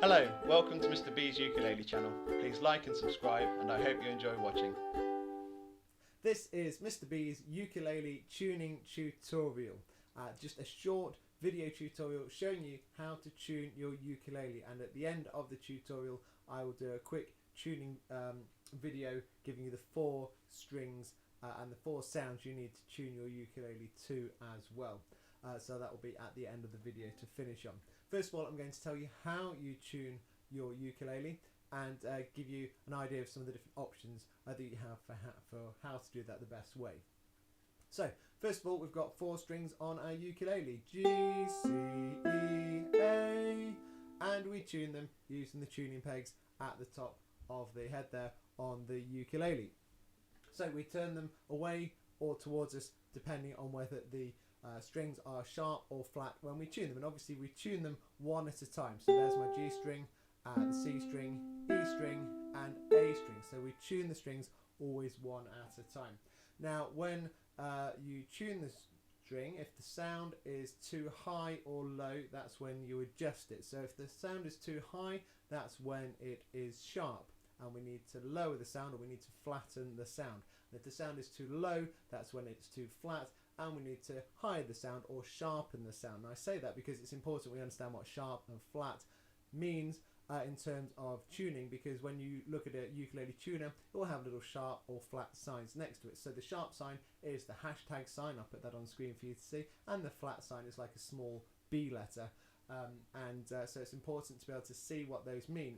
Hello, welcome to Mr. B's ukulele channel. Please like and subscribe, and I hope you enjoy watching. This is Mr. B's ukulele tuning tutorial. Just a short video tutorial showing you how to tune your ukulele, and at the end of the tutorial I will do a quick tuning video giving you the 4 strings and the 4 sounds you need to tune your ukulele to as well. So that will be at the end of the video to finish on. First of all, I'm going to tell you how you tune your ukulele and give you an idea of some of the different options that you have for how to do that the best way. So first of all, we've got 4 strings on our ukulele: G, C, E, A, and we tune them using the tuning pegs at the top of the head there on the ukulele. So we turn them away or towards us depending on whether the strings are sharp or flat when we tune them, and obviously we tune them one at a time. So there's my G string, the C string, E string and A string. So we tune the strings always one at a time. Now when you tune the string, if the sound is too high or low, that's when you adjust it. So if the sound is too high, that's when it is sharp and we need to lower the sound, or we need to flatten the sound. And if the sound is too low, that's when it's too flat and we need to hide the sound or sharpen the sound. And I say that because it's important we understand what sharp and flat means in terms of tuning, because when you look at a ukulele tuner, it will have little sharp or flat signs next to it. So the sharp sign is the hashtag sign, I'll put that on screen for you to see, and the flat sign is like a small B letter. So it's important to be able to see what those mean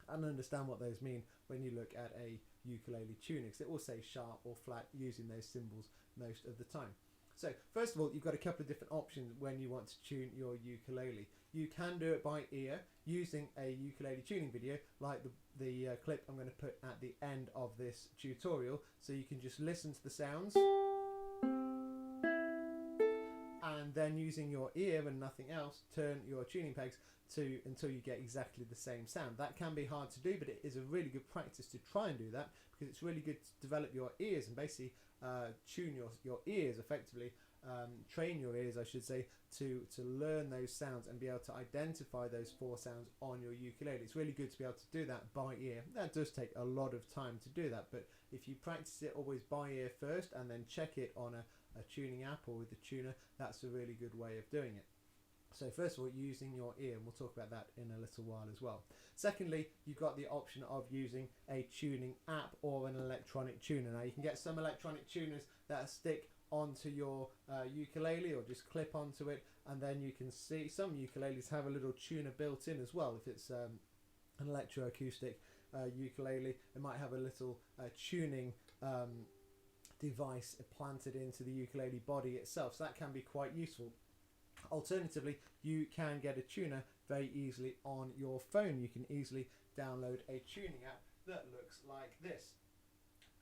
and understand what those mean when you look at a ukulele tuning, because it will say sharp or flat using those symbols most of the time. So first of all, you've got a couple of different options when you want to tune your ukulele. You can do it by ear using a ukulele tuning video like the clip I'm going to put at the end of this tutorial, so you can just listen to the sounds and then using your ear and nothing else turn your tuning pegs to until you get exactly the same sound. That can be hard to do, but it is a really good practice to try and do that, because it's really good to develop your ears and basically tune your ears effectively, train your ears I should say, to learn those sounds and be able to identify those 4 sounds on your ukulele. It's really good to be able to do that by ear. That does take a lot of time to do that, but if you practice it always by ear first and then check it on a tuning app or with the tuner, that's a really good way of doing it. So first of all, using your ear, and we'll talk about that in a little while as well. Secondly, you've got the option of using a tuning app or an electronic tuner. Now you can get some electronic tuners that stick onto your ukulele or just clip onto it, and then you can see some ukuleles have a little tuner built in as well. If it's an electroacoustic ukulele, it might have a little tuning device planted into the ukulele body itself, so that can be quite useful. Alternatively, you can get a tuner very easily on your phone. You can easily download a tuning app that looks like this,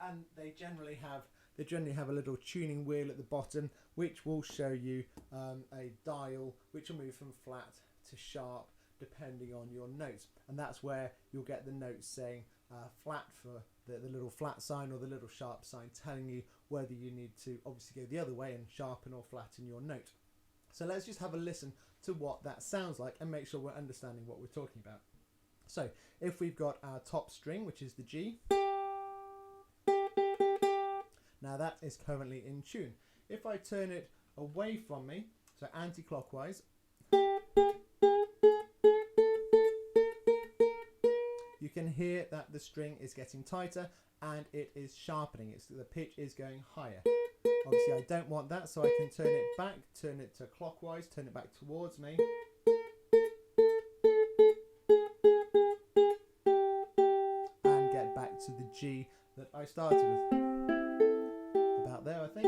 and they generally have a little tuning wheel at the bottom which will show you a dial which will move from flat to sharp depending on your notes, and that's where you'll get the notes saying flat for the little flat sign or the little sharp sign, telling you whether you need to obviously go the other way and sharpen or flatten your note. So let's just have a listen to what that sounds like and make sure we're understanding what we're talking about. So if we've got our top string, which is the G, now that is currently in tune. If I turn it away from me, so anti-clockwise, you can hear that the string is getting tighter and it is sharpening. The pitch is going higher. Obviously I don't want that, so I can turn it back, turn it to clockwise, turn it back towards me. And get back to the G that I started with. About there I think.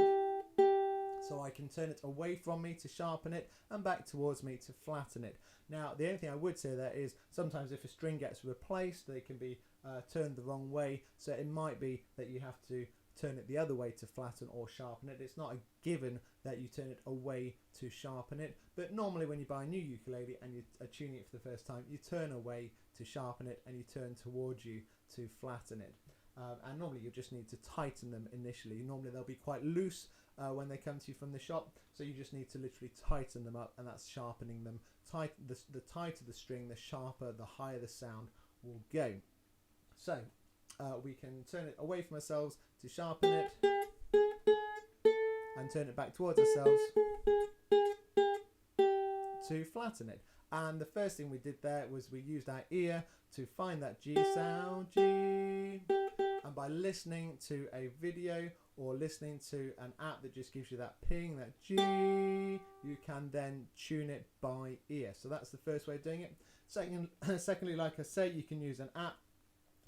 So I can turn it away from me to sharpen it and back towards me to flatten it. Now the only thing I would say there is sometimes if a string gets replaced, they can be turned the wrong way, so it might be that you have to turn it the other way to flatten or sharpen it. It's not a given that you turn it away to sharpen it, but normally when you buy a new ukulele and you are tuning it for the first time, you turn away to sharpen it and you turn towards you to flatten it. and normally you just need to tighten them initially. Normally they'll be quite loose when they come to you from the shop, so you just need to literally tighten them up, and that's sharpening them. The tighter the string, the sharper, the higher the sound will go. So we can turn it away from ourselves to sharpen it, and turn it back towards ourselves to flatten it. And the first thing we did there was we used our ear to find that G sound, G. And by listening to a video or listening to an app that just gives you that ping, that G, you can then tune it by ear. So that's the first way of doing it. Secondly, like I say, you can use an app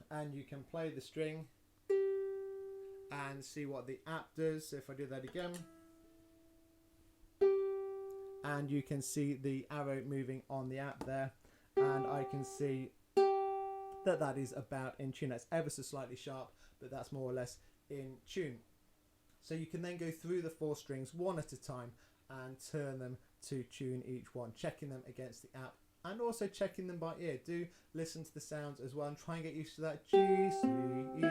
and you can play the string and see what the app does. So if I do that again, and you can see the arrow moving on the app there, and I can see that that is about in tune. That's ever so slightly sharp, but that's more or less in tune. So you can then go through the 4 strings one at a time and turn them to tune each one, checking them against the app and also checking them by ear. Do listen to the sounds as well and try and get used to that G, C, E,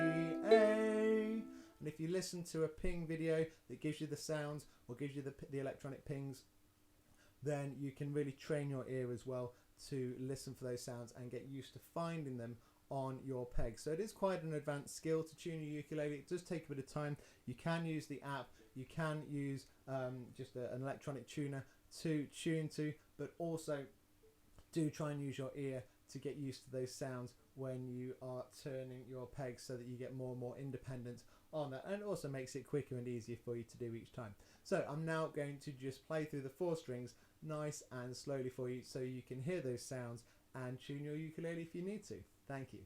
A. And if you listen to a ping video that gives you the sounds or gives you the electronic pings, then you can really train your ear as well to listen for those sounds and get used to finding them on your pegs. So it is quite an advanced skill to tune your ukulele. It does take a bit of time. You can use the app, you can use just an electronic tuner to tune to, but also do try and use your ear to get used to those sounds when you are turning your pegs, so that you get more and more independent on that, and it also makes it quicker and easier for you to do each time. So I'm now going to just play through the 4 strings nice and slowly for you, so you can hear those sounds and tune your ukulele if you need to. Thank you.